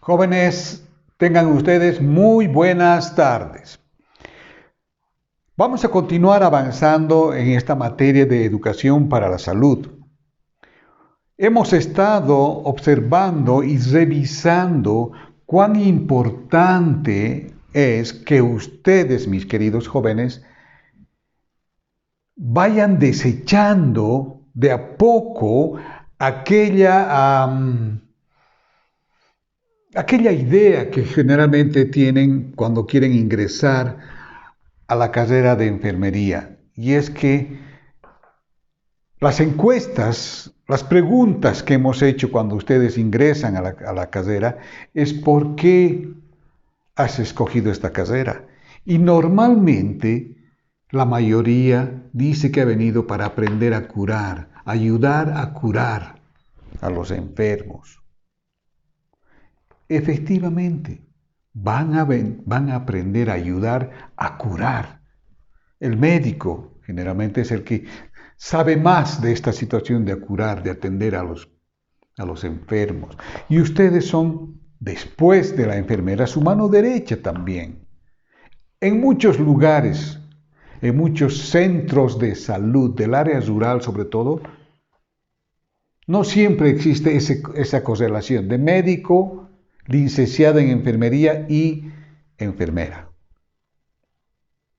Jóvenes, tengan ustedes muy buenas tardes. Vamos a continuar avanzando en esta materia de educación para la salud. Hemos estado observando y revisando cuán importante es que ustedes, mis queridos jóvenes, vayan desechando de a poco aquella idea que generalmente tienen cuando quieren ingresar a la carrera de enfermería. Y es que las encuestas, las preguntas que hemos hecho cuando ustedes ingresan a la carrera es ¿por qué has escogido esta carrera? Y normalmente la mayoría dice que ha venido para aprender a curar, ayudar a curar a los enfermos. Efectivamente, van a aprender a ayudar a curar. El médico generalmente es el que sabe más de esta situación de curar, de atender a los enfermos. Y ustedes son, después de la enfermera, su mano derecha también. En muchos lugares, en muchos centros de salud, del área rural sobre todo, no siempre existe esa correlación de médico, licenciado en enfermería y enfermera.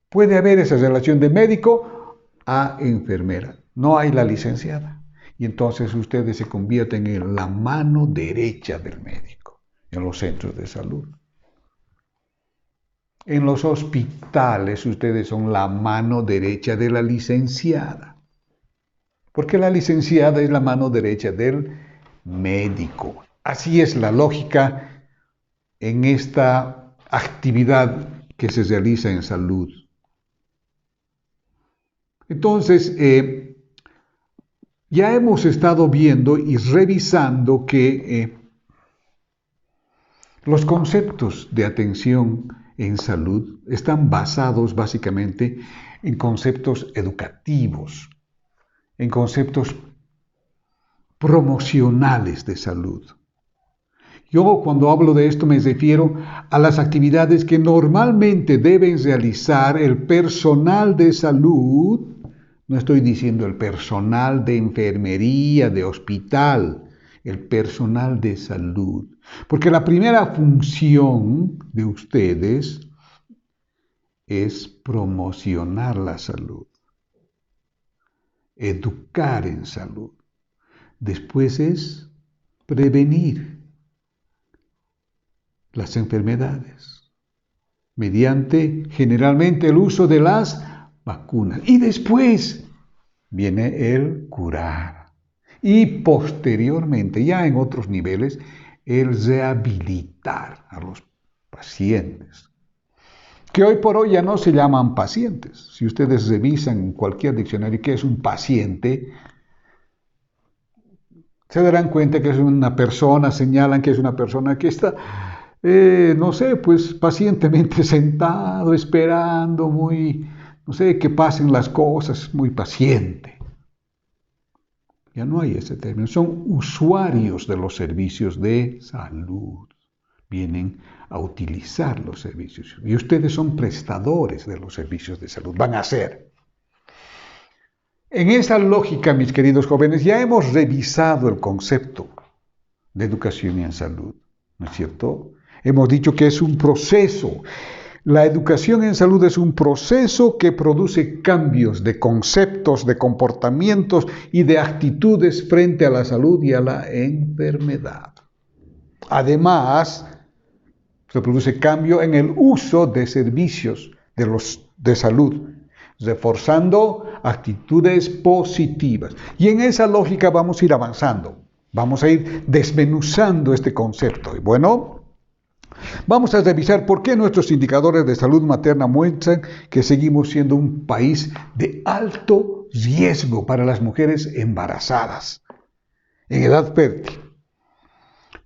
Puede haber esa relación de médico a enfermera. No hay la licenciada. Y entonces ustedes se convierten en la mano derecha del médico en los centros de salud. En los hospitales ustedes son la mano derecha de la licenciada. Porque la licenciada es la mano derecha del médico. Así es la lógica en esta actividad que se realiza en salud. Entonces, ya hemos estado viendo y revisando que los conceptos de atención en salud están basados básicamente en conceptos educativos, en conceptos promocionales de salud. Yo cuando hablo de esto me refiero a las actividades que normalmente deben realizar el personal de salud. No estoy diciendo el personal de enfermería, de hospital, el personal de salud. Porque la primera función de ustedes es promocionar la salud, educar en salud. Después es prevenir las enfermedades mediante generalmente el uso de las vacunas. Y después viene el curar. Y posteriormente, ya en otros niveles, el rehabilitar a los pacientes. Que hoy por hoy ya no se llaman pacientes. Si ustedes revisan en cualquier diccionario qué es un paciente, se darán cuenta que es una persona, señalan que es una persona que está no sé, pues pacientemente sentado, esperando, que pasen las cosas, muy paciente. Ya no hay ese término, son usuarios de los servicios de salud. Vienen a utilizar los servicios. Y ustedes son prestadores de los servicios de salud, van a ser. En esa lógica, mis queridos jóvenes, ya hemos revisado el concepto de educación en salud, ¿no es cierto? Hemos dicho que es un proceso. La educación en salud es un proceso que produce cambios de conceptos, de comportamientos y de actitudes frente a la salud y a la enfermedad. Además, se produce cambio en el uso de servicios de salud, reforzando actitudes positivas. Y en esa lógica vamos a ir avanzando. Vamos a ir desmenuzando este concepto. Y bueno, vamos a revisar por qué nuestros indicadores de salud materna muestran que seguimos siendo un país de alto riesgo para las mujeres embarazadas en edad fértil.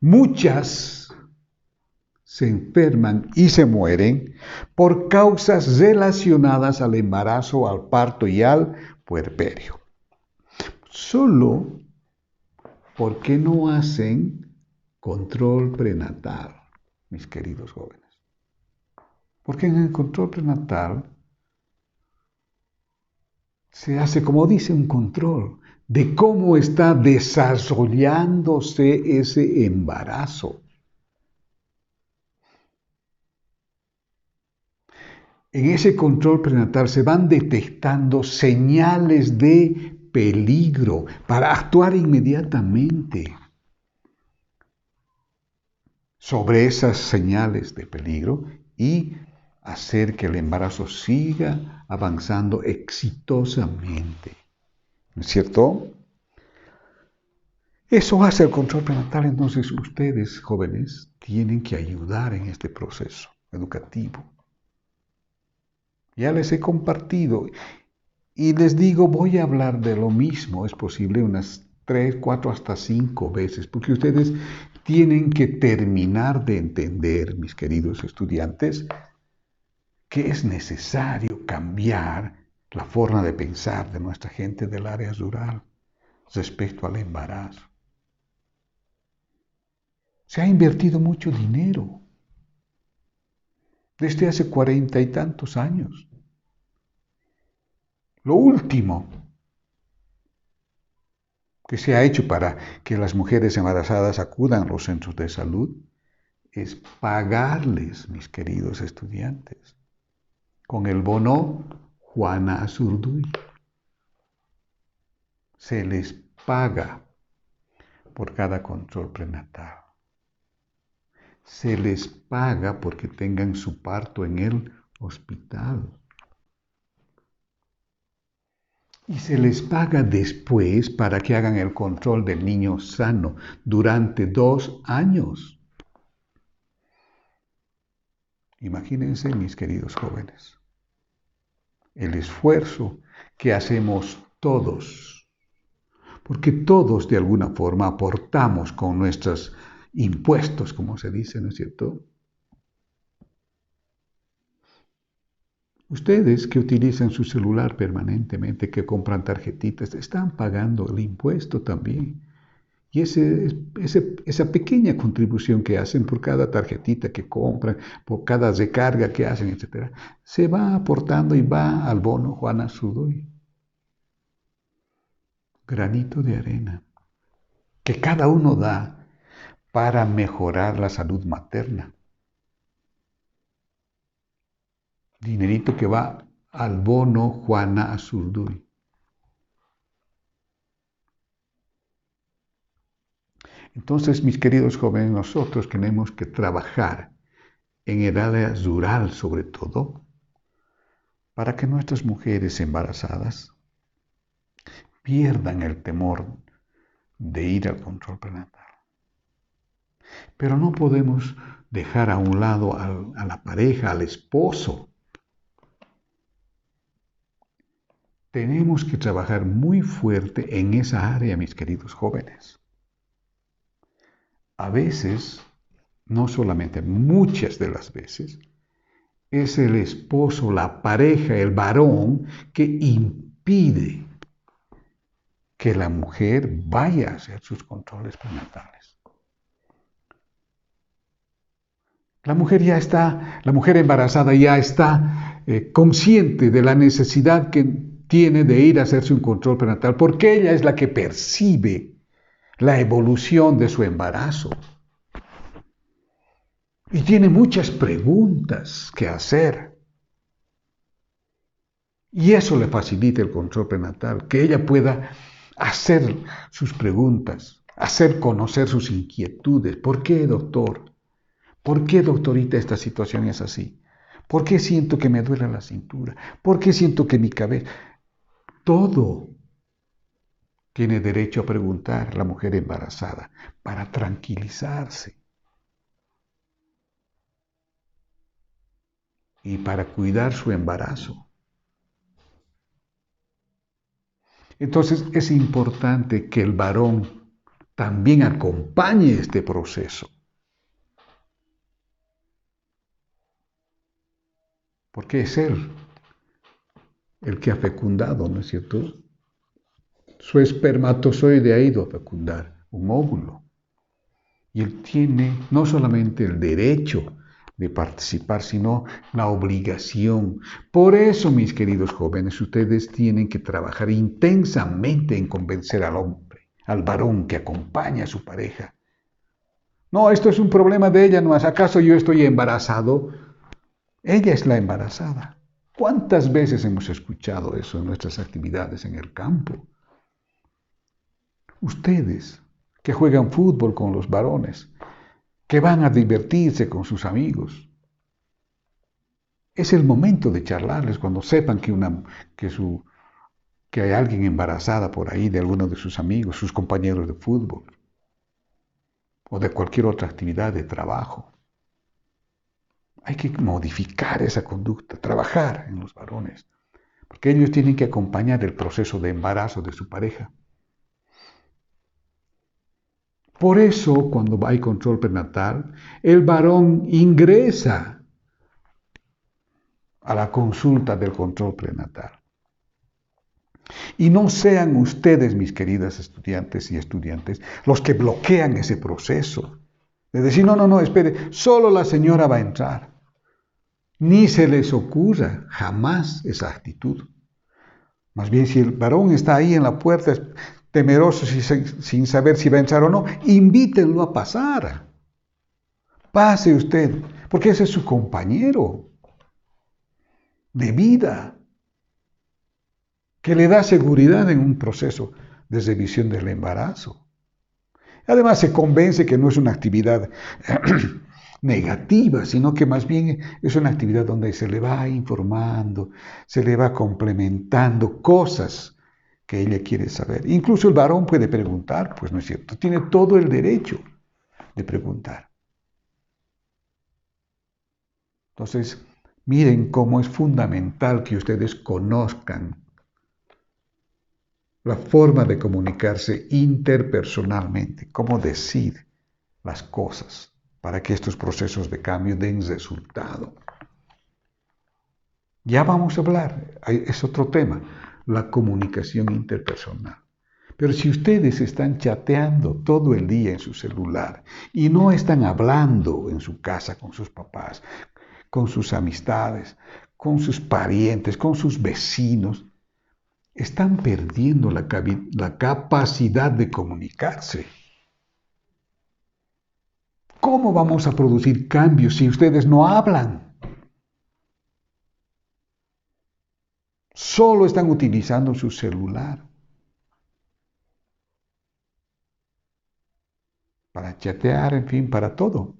Muchas se enferman y se mueren por causas relacionadas al embarazo, al parto y al puerperio. Solo porque no hacen control prenatal. mis queridos jóvenes. Porque en el control prenatal se hace, como dice, un control de cómo está desarrollándose ese embarazo. En ese control prenatal se van detectando señales de peligro para actuar inmediatamente sobre esas señales de peligro y hacer que el embarazo siga avanzando exitosamente. ¿No es cierto? Eso hace el control prenatal, entonces ustedes, jóvenes, tienen que ayudar en este proceso educativo. Ya les he compartido y les digo, voy a hablar de lo mismo, es posible unas 3, 4, hasta 5 veces, porque ustedes tienen que terminar de entender, mis queridos estudiantes, que es necesario cambiar la forma de pensar de nuestra gente del área rural respecto al embarazo. Se ha invertido mucho dinero desde hace 40 y tantos años. Lo último que se ha hecho para que las mujeres embarazadas acudan a los centros de salud es pagarles, mis queridos estudiantes, con el bono Juana Azurduy. Se les paga por cada control prenatal. Se les paga porque tengan su parto en el hospital. Y se les paga después para que hagan el control del niño sano durante 2 años. Imagínense, mis queridos jóvenes, el esfuerzo que hacemos todos, porque todos de alguna forma aportamos con nuestros impuestos, como se dice, ¿no es cierto? Ustedes que utilizan su celular permanentemente, que compran tarjetitas, están pagando el impuesto también. Y esa pequeña contribución que hacen por cada tarjetita que compran, por cada recarga que hacen, etc., se va aportando y va al bono Juana Azurduy. Granito de arena que cada uno da para mejorar la salud materna. Dinerito que va al bono Juana Azurduy. Entonces, mis queridos jóvenes, nosotros tenemos que trabajar en el área rural sobre todo, para que nuestras mujeres embarazadas pierdan el temor de ir al control prenatal. Pero no podemos dejar a un lado a la pareja, al esposo. Tenemos que trabajar muy fuerte en esa área, mis queridos jóvenes. A veces, no solamente, muchas de las veces, es el esposo, la pareja, el varón que impide que la mujer vaya a hacer sus controles prenatales. La mujer embarazada ya está consciente de la necesidad que tiene de ir a hacerse un control prenatal, porque ella es la que percibe la evolución de su embarazo. Y tiene muchas preguntas que hacer. Y eso le facilita el control prenatal, que ella pueda hacer sus preguntas, hacer conocer sus inquietudes. ¿Por qué, doctor? ¿Por qué, doctorita, esta situación es así? ¿Por qué siento que me duele la cintura? ¿Por qué siento que mi cabeza... Todo tiene derecho a preguntar la mujer embarazada para tranquilizarse y para cuidar su embarazo. Entonces es importante que el varón también acompañe este proceso. Porque es él el que ha fecundado, ¿no es cierto? Su espermatozoide ha ido a fecundar un óvulo. Y él tiene no solamente el derecho de participar, sino la obligación. Por eso, mis queridos jóvenes, ustedes tienen que trabajar intensamente en convencer al hombre, al varón que acompaña a su pareja. No, esto es un problema de ella, ¿no es acaso yo estoy embarazado? Ella es la embarazada. ¿Cuántas veces hemos escuchado eso en nuestras actividades en el campo? Ustedes que juegan fútbol con los varones, que van a divertirse con sus amigos. Es el momento de charlarles cuando sepan que hay alguien embarazada por ahí de alguno de sus amigos, sus compañeros de fútbol o de cualquier otra actividad de trabajo. Hay que modificar esa conducta, trabajar en los varones, porque ellos tienen que acompañar el proceso de embarazo de su pareja. Por eso, cuando hay control prenatal, el varón ingresa a la consulta del control prenatal. Y no sean ustedes, mis queridas estudiantes y estudiantes, los que bloquean ese proceso. De decir, no, espere, solo la señora va a entrar. Ni se les ocurra jamás esa actitud. Más bien, si el varón está ahí en la puerta, temeroso sin saber si va a entrar o no, invítenlo a pasar. Pase usted, porque ese es su compañero de vida, que le da seguridad en un proceso de revisión del embarazo. Además, se convence que no es una actividad negativa, sino que más bien es una actividad donde se le va informando, se le va complementando cosas que ella quiere saber. Incluso el varón puede preguntar, pues no es cierto, tiene todo el derecho de preguntar. Entonces, miren cómo es fundamental que ustedes conozcan la forma de comunicarse interpersonalmente, cómo decir las cosas para que estos procesos de cambio den resultado. Ya vamos a hablar, es otro tema, la comunicación interpersonal. Pero si ustedes están chateando todo el día en su celular y no están hablando en su casa con sus papás, con sus amistades, con sus parientes, con sus vecinos, están perdiendo la capacidad de comunicarse. ¿Cómo vamos a producir cambios si ustedes no hablan? Solo están utilizando su celular para chatear, en fin, para todo.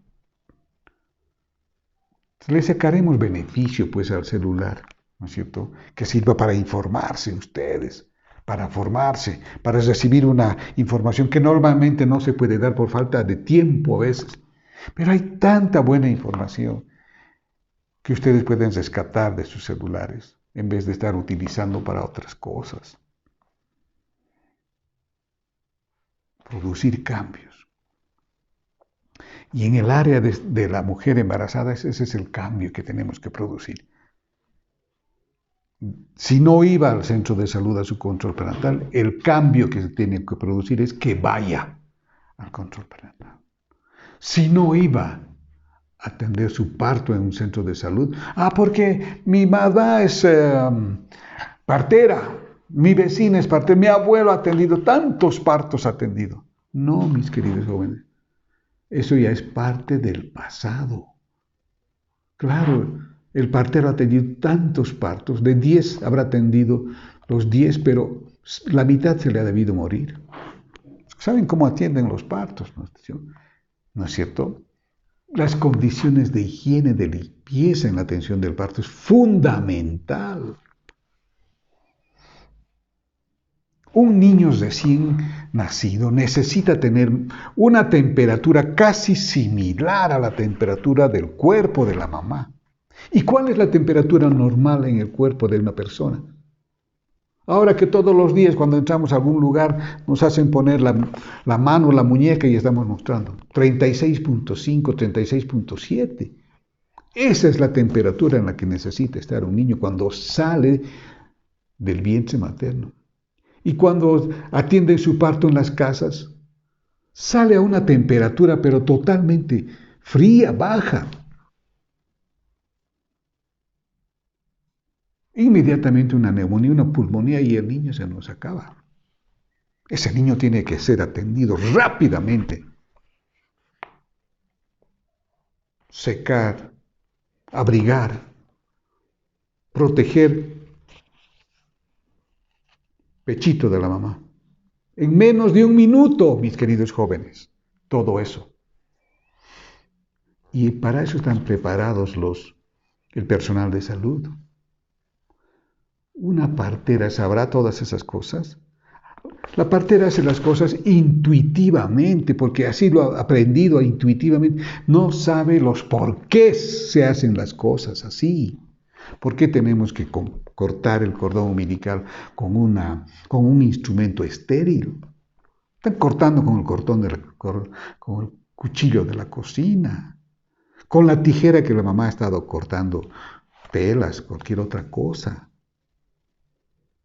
Le sacaremos beneficio, pues, al celular, ¿no es cierto? Que sirva para informarse ustedes, para formarse, para recibir una información que normalmente no se puede dar por falta de tiempo a veces. Pero hay tanta buena información que ustedes pueden rescatar de sus celulares en vez de estar utilizando para otras cosas. Producir cambios. Y en el área de la mujer embarazada, ese es el cambio que tenemos que producir. Si no iba al centro de salud a su control prenatal, el cambio que se tiene que producir es que vaya al control prenatal. Si no iba a atender su parto en un centro de salud, porque mi mamá es partera, mi vecina es partera, mi abuelo ha atendido, tantos partos ha atendido. No, mis queridos jóvenes, eso ya es parte del pasado. Claro, el partero ha atendido tantos partos, de 10 habrá atendido los 10, pero la mitad se le ha debido morir. ¿Saben cómo atienden los partos? ¿No es cierto? Las condiciones de higiene, de limpieza en la atención del parto es fundamental. Un niño recién nacido necesita tener una temperatura casi similar a la temperatura del cuerpo de la mamá. ¿Y cuál es la temperatura normal en el cuerpo de una persona? Ahora que todos los días cuando entramos a algún lugar nos hacen poner la mano, la muñeca y estamos mostrando 36.5, 36.7. Esa es la temperatura en la que necesita estar un niño cuando sale del vientre materno. Y cuando atienden su parto en las casas, sale a una temperatura pero totalmente fría, baja. Inmediatamente una neumonía, una pulmonía y el niño se nos acaba. Ese niño tiene que ser atendido rápidamente. Secar, abrigar, proteger pechito de la mamá. En menos de un minuto, mis queridos jóvenes, todo eso. Y para eso están preparados el personal de salud. ¿Una partera sabrá todas esas cosas? La partera hace las cosas intuitivamente, porque así lo ha aprendido intuitivamente. No sabe los por qué se hacen las cosas así. ¿Por qué tenemos que cortar el cordón umbilical con un instrumento estéril? Están cortando con con el cuchillo de la cocina, con la tijera que la mamá ha estado cortando telas, cualquier otra cosa.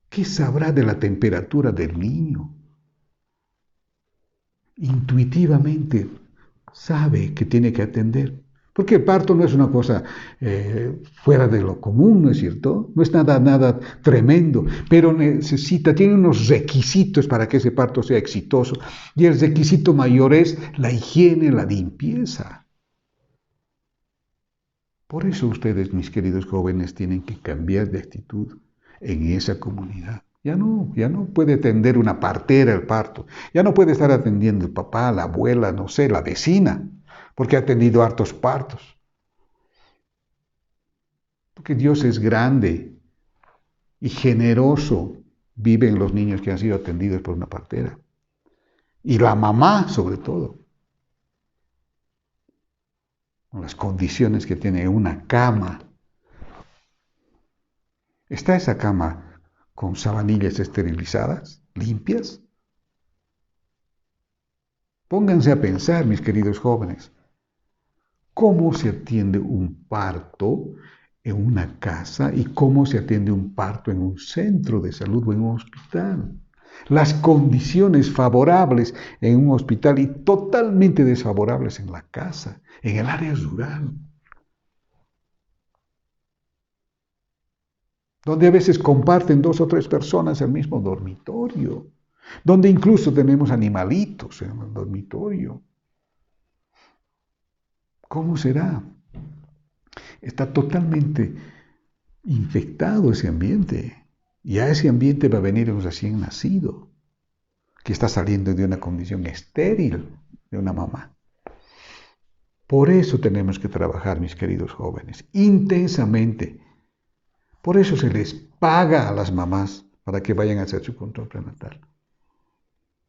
¿Qué sabrá de la temperatura del niño? Intuitivamente sabe que tiene que atender. Porque el parto no es una cosa fuera de lo común, ¿no es cierto? No es nada tremendo, pero tiene unos requisitos para que ese parto sea exitoso. Y el requisito mayor es la higiene, la limpieza. Por eso ustedes, mis queridos jóvenes, tienen que cambiar de actitud en esa comunidad. Ya no puede atender una partera el parto. Ya no puede estar atendiendo el papá, la abuela, no sé, la vecina, porque ha atendido hartos partos. Porque Dios es grande y generoso. Viven los niños que han sido atendidos por una partera. Y la mamá, sobre todo. Con las condiciones que tiene una cama. ¿Está esa cama con sabanillas esterilizadas, limpias? Pónganse a pensar, mis queridos jóvenes, cómo se atiende un parto en una casa y cómo se atiende un parto en un centro de salud o en un hospital. Las condiciones favorables en un hospital y totalmente desfavorables en la casa, en el área rural, donde a veces comparten 2 o 3 personas el mismo dormitorio, donde incluso tenemos animalitos en el dormitorio. ¿Cómo será? Está totalmente infectado ese ambiente. Y a ese ambiente va a venir un recién nacido, que está saliendo de una condición estéril de una mamá. Por eso tenemos que trabajar, mis queridos jóvenes, intensamente. Por eso se les paga a las mamás para que vayan a hacer su control prenatal.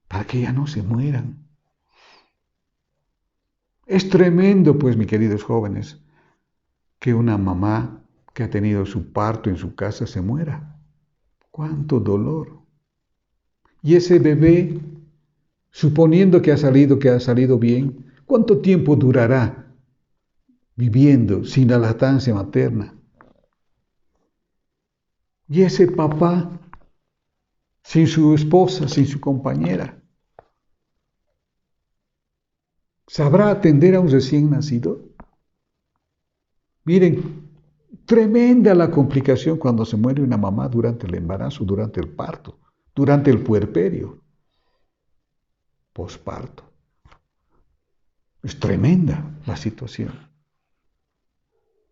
Para que ya no se mueran. Es tremendo, pues, mis queridos jóvenes, que una mamá que ha tenido su parto en su casa se muera. ¡Cuánto dolor! Y ese bebé, suponiendo que ha salido bien, ¿cuánto tiempo durará viviendo sin la lactancia materna? Y ese papá, sin su esposa, sin su compañera, ¿sabrá atender a un recién nacido? Miren, tremenda la complicación cuando se muere una mamá durante el embarazo, durante el parto, durante el puerperio, posparto. Es tremenda la situación.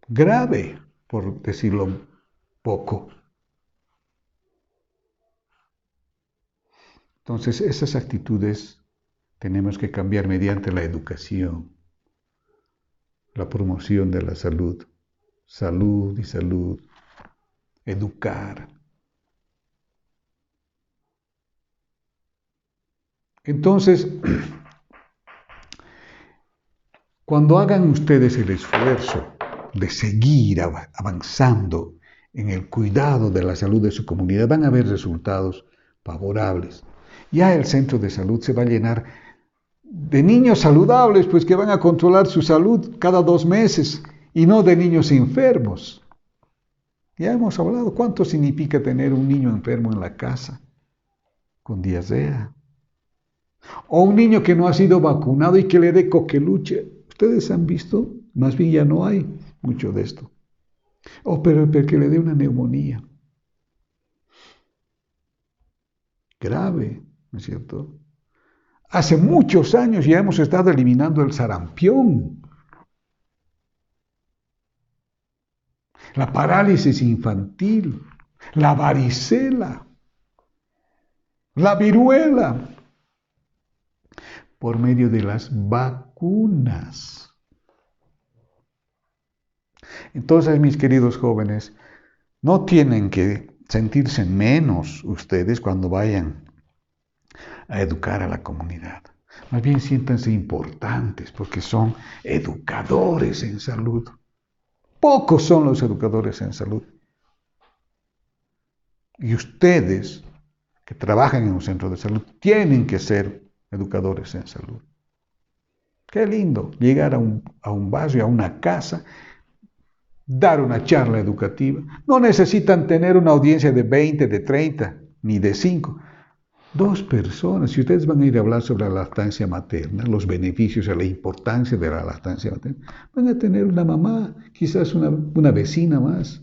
Grave, por decirlo poco. Entonces, esas actitudes tenemos que cambiar mediante la educación, la promoción de la salud, salud y salud, educar. Entonces, cuando hagan ustedes el esfuerzo de seguir avanzando en el cuidado de la salud de su comunidad, van a ver resultados favorables. Ya el centro de salud se va a llenar de niños saludables, pues que van a controlar su salud cada 2 meses y no de niños enfermos. Ya hemos hablado cuánto significa tener un niño enfermo en la casa, con diarrea, O un niño que no ha sido vacunado y que le dé coqueluche. ¿Ustedes han visto? Más bien ya no hay mucho de esto. O pero que le dé una neumonía. Grave, ¿no es cierto? Hace muchos años ya hemos estado eliminando el sarampión, la parálisis infantil, la varicela, la viruela, por medio de las vacunas. Entonces, mis queridos jóvenes, no tienen que sentirse menos ustedes cuando vayan a educar a la comunidad. Más bien siéntanse importantes porque son educadores en salud. Pocos son los educadores en salud. Y ustedes que trabajan en un centro de salud tienen que ser educadores en salud. Qué lindo llegar a un barrio, a una casa, dar una charla educativa. No necesitan tener una audiencia de 20, de 30, ni de 5. 2 personas, si ustedes van a ir a hablar sobre la lactancia materna, los beneficios y la importancia de la lactancia materna, van a tener una mamá, quizás una vecina más.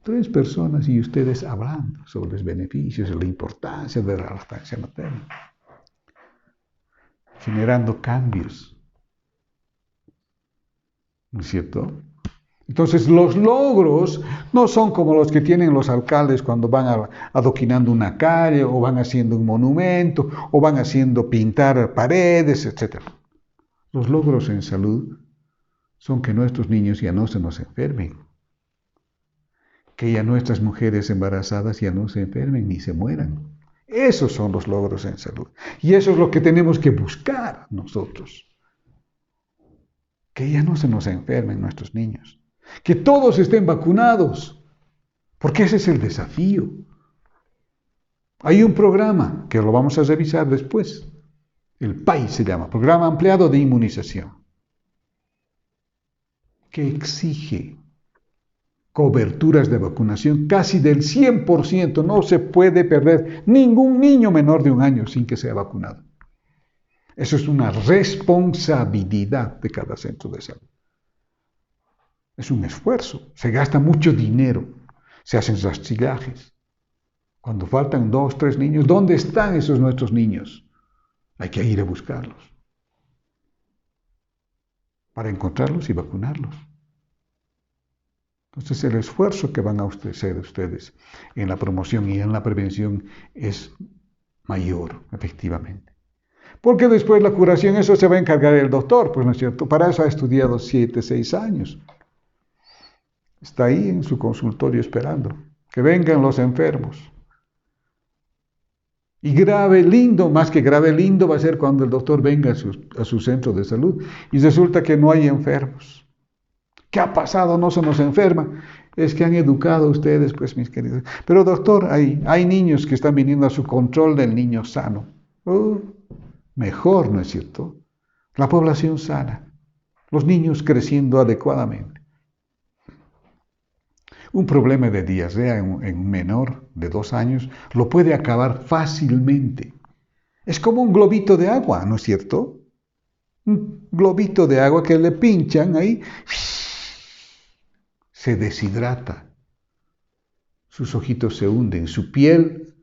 3 personas y ustedes hablando sobre los beneficios y la importancia de la lactancia materna, generando cambios. ¿No es cierto? Entonces los logros no son como los que tienen los alcaldes cuando van adoquinando una calle o van haciendo un monumento o van haciendo pintar paredes, etc. Los logros en salud son que nuestros niños ya no se nos enfermen, que ya nuestras mujeres embarazadas ya no se enfermen ni se mueran. Esos son los logros en salud. Y eso es lo que tenemos que buscar nosotros. Que ya no se nos enfermen nuestros niños. Que todos estén vacunados, porque ese es el desafío. Hay un programa que lo vamos a revisar después. El PAI se llama, Programa Ampliado de Inmunización, que exige coberturas de vacunación casi del 100%. No se puede perder ningún niño menor de 1 año sin que sea vacunado. Eso es una responsabilidad de cada centro de salud. Es un esfuerzo, se gasta mucho dinero, se hacen rastrillajes. Cuando faltan 2, 3 niños, ¿dónde están esos nuestros niños? Hay que ir a buscarlos para encontrarlos y vacunarlos. Entonces el esfuerzo que van a hacer ustedes en la promoción y en la prevención es mayor, efectivamente. Porque después la curación, eso se va a encargar el doctor, pues no es cierto, para eso ha estudiado 7, 6 años. Está ahí en su consultorio esperando que vengan los enfermos. Y grave, lindo, más que grave, lindo va a ser cuando el doctor venga a su centro de salud y resulta que no hay enfermos. ¿Qué ha pasado? No se nos enferma. Es que han educado a ustedes, pues, mis queridos. Pero doctor, hay niños que están viniendo a su control del niño sano. Mejor, ¿no es cierto? La población sana, los niños creciendo adecuadamente. Un problema de diarrea en un menor de 2 años lo puede acabar fácilmente. Es como un globito de agua, ¿no es cierto? Un globito de agua que le pinchan ahí, se deshidrata, sus ojitos se hunden, su piel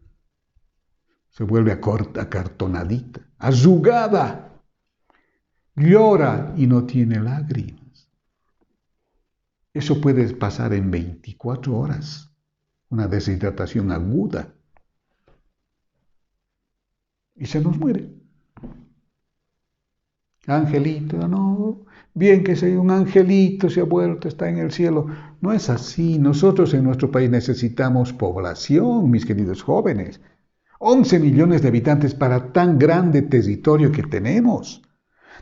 se vuelve acartonadita, arrugada, llora y no tiene lágrimas. Eso puede pasar en 24 horas, una deshidratación aguda. Y se nos muere. Angelito, no, bien que sea un angelito, se ha vuelto, está en el cielo. No es así. Nosotros en nuestro país necesitamos población, mis queridos jóvenes. 11 millones de habitantes para tan grande territorio que tenemos.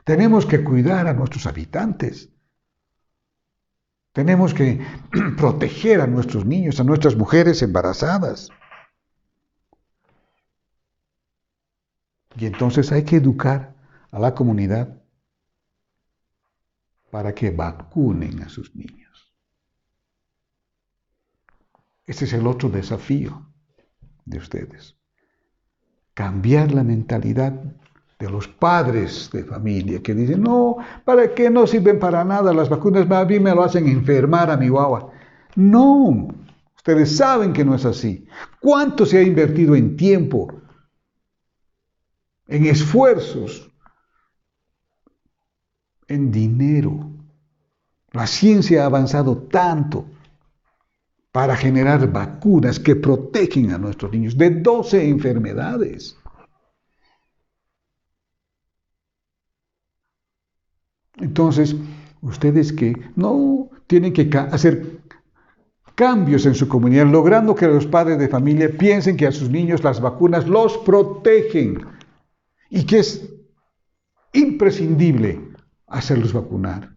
Tenemos que cuidar a nuestros habitantes. Tenemos que proteger a nuestros niños, a nuestras mujeres embarazadas. Y entonces hay que educar a la comunidad para que vacunen a sus niños. Ese es el otro desafío de ustedes. cambiar la mentalidad de los padres de familia que dicen, no, ¿para qué no sirven para nada las vacunas? Más bien me lo hacen enfermar a mi guagua. No, ustedes saben que no es así. ¿Cuánto se ha invertido en tiempo, en esfuerzos, en dinero? La ciencia ha avanzado tanto para generar vacunas que protegen a nuestros niños de 12 enfermedades. Entonces, ustedes que no tienen que hacer cambios en su comunidad, logrando que los padres de familia piensen que a sus niños las vacunas los protegen y que es imprescindible hacerlos vacunar.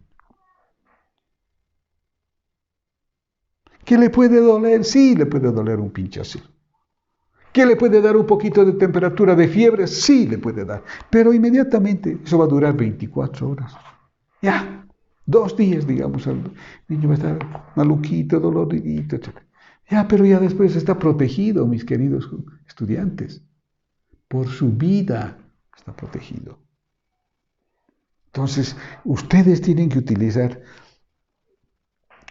¿Qué le puede doler? Sí, le puede doler un pinchazo. ¿Qué le puede dar un poquito de temperatura, de fiebre? Sí, le puede dar. Pero inmediatamente eso va a durar 24 horas. Ya, 2 días, digamos, el niño va a estar maluquito, doloridito, etc. Ya, pero ya después está protegido, mis queridos estudiantes. Por su vida está protegido. Entonces, ustedes tienen que utilizar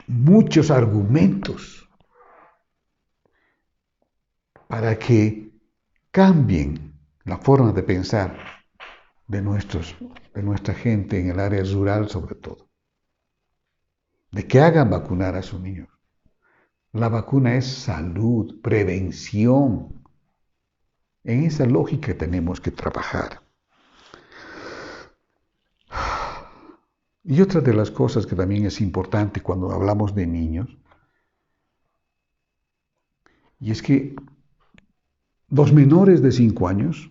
muchos argumentos para que cambien la forma de pensar de nuestra gente en el área rural sobre todo. De que hagan vacunar a sus niños. La vacuna es salud, prevención. En esa lógica tenemos que trabajar. Y otra de las cosas que también es importante cuando hablamos de niños, y es que los menores de 5 años,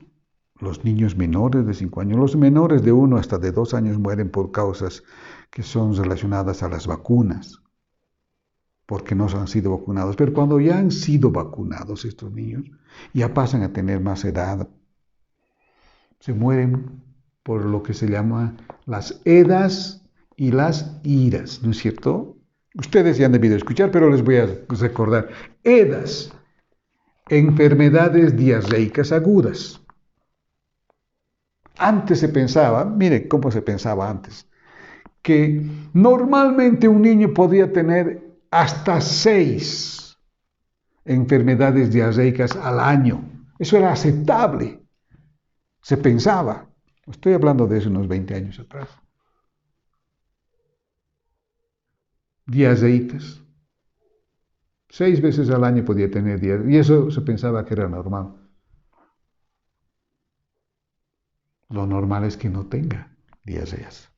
los niños menores de 5 años, los menores de 1 hasta de 2 años mueren por causas que son relacionadas a las vacunas, porque no han sido vacunados. Pero cuando ya han sido vacunados estos niños, ya pasan a tener más edad, se mueren por lo que se llama las edas y las iras, ¿no es cierto? Ustedes ya han debido escuchar, pero les voy a recordar. EDAS, enfermedades diarreicas agudas. Antes se pensaba, mire cómo se pensaba antes, que normalmente un niño podía tener hasta 6 enfermedades diarreicas al año. Eso era aceptable. Se pensaba. Estoy hablando de hace unos 20 años atrás. Diarreitas. 6 veces al año podía tener diarrea. Y eso se pensaba que era normal. Lo normal es que no tenga diarreas.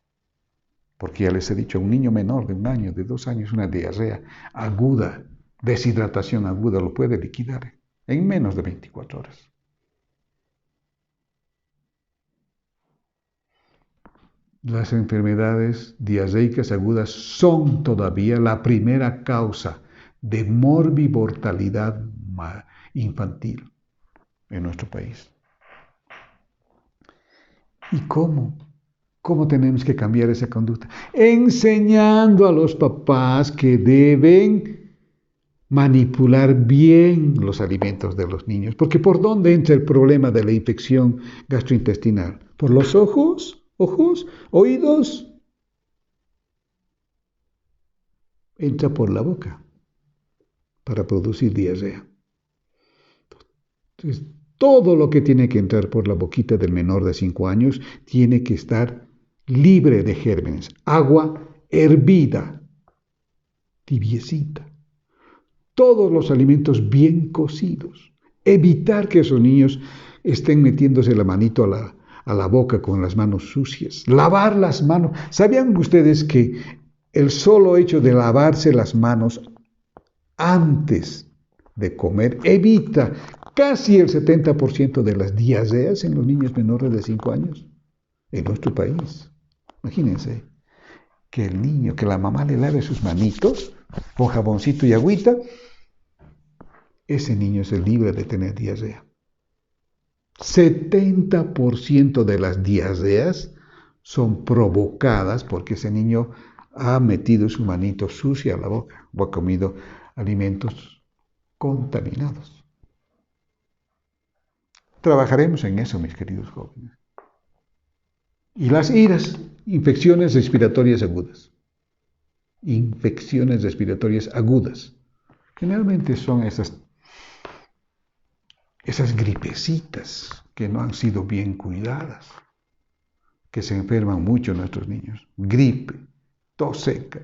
Porque ya les he dicho, a un niño menor de 1 año, de 2 años, una diarrea aguda, deshidratación aguda, lo puede liquidar en menos de 24 horas. Las enfermedades diarreicas agudas son todavía la primera causa de morbi-mortalidad infantil en nuestro país. ¿Y cómo? ¿Cómo tenemos que cambiar esa conducta? Enseñando a los papás que deben manipular bien los alimentos de los niños. Porque ¿por dónde entra el problema de la infección gastrointestinal? ¿Por los ojos, oídos? Entra por la boca para producir diarrea. Entonces, todo lo que tiene que entrar por la boquita del menor de 5 años tiene que estar libre de gérmenes. Agua hervida, tibiecita. Todos los alimentos bien cocidos. Evitar que esos niños estén metiéndose la manito a la boca con las manos sucias. Lavar las manos. ¿Sabían ustedes que el solo hecho de lavarse las manos antes de comer evita casi el 70% de las diarreas en los niños menores de 5 años en nuestro país? Imagínense que el niño, que la mamá le lave sus manitos con jaboncito y agüita, ese niño es libre de tener diarrea. 70% de las diarreas son provocadas porque ese niño ha metido su manito sucia a la boca o ha comido alimentos contaminados. Trabajaremos en eso, mis queridos jóvenes. Y las iras, infecciones respiratorias agudas. Infecciones respiratorias agudas. Generalmente son esas gripecitas que no han sido bien cuidadas, que se enferman mucho nuestros niños. Gripe, tos seca.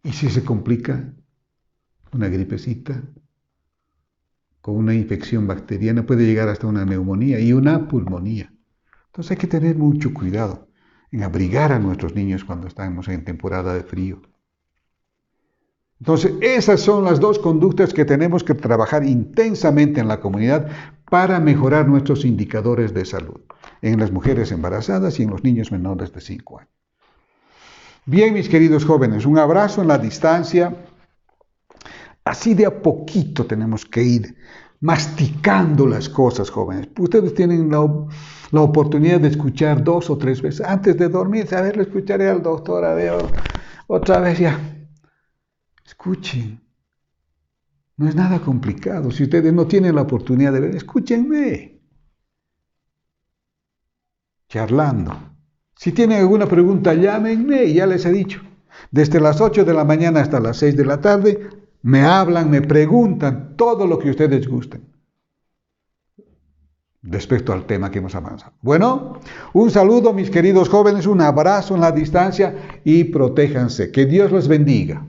Y si se complica una gripecita con una infección bacteriana, puede llegar hasta una neumonía y una pulmonía. Entonces hay que tener mucho cuidado en abrigar a nuestros niños cuando estamos en temporada de frío. Entonces, esas son las dos conductas que tenemos que trabajar intensamente en la comunidad para mejorar nuestros indicadores de salud, en las mujeres embarazadas y en los niños menores de 5 años. Bien, mis queridos jóvenes, un abrazo en la distancia. Así de a poquito tenemos que ir masticando las cosas, jóvenes. Ustedes tienen la oportunidad de escuchar 2 o 3 veces antes de dormir. A ver, lo escucharé al doctor, a ver, otra vez ya. Escuchen. No es nada complicado. Si ustedes no tienen la oportunidad de ver, escúchenme. Charlando. Si tienen alguna pregunta, llámenme, ya les he dicho. Desde las 8 de la mañana hasta las 6 de la tarde, me hablan, me preguntan todo lo que ustedes gusten respecto al tema que hemos avanzado. Bueno, un saludo, mis queridos jóvenes, un abrazo en la distancia y protéjanse. Que Dios los bendiga.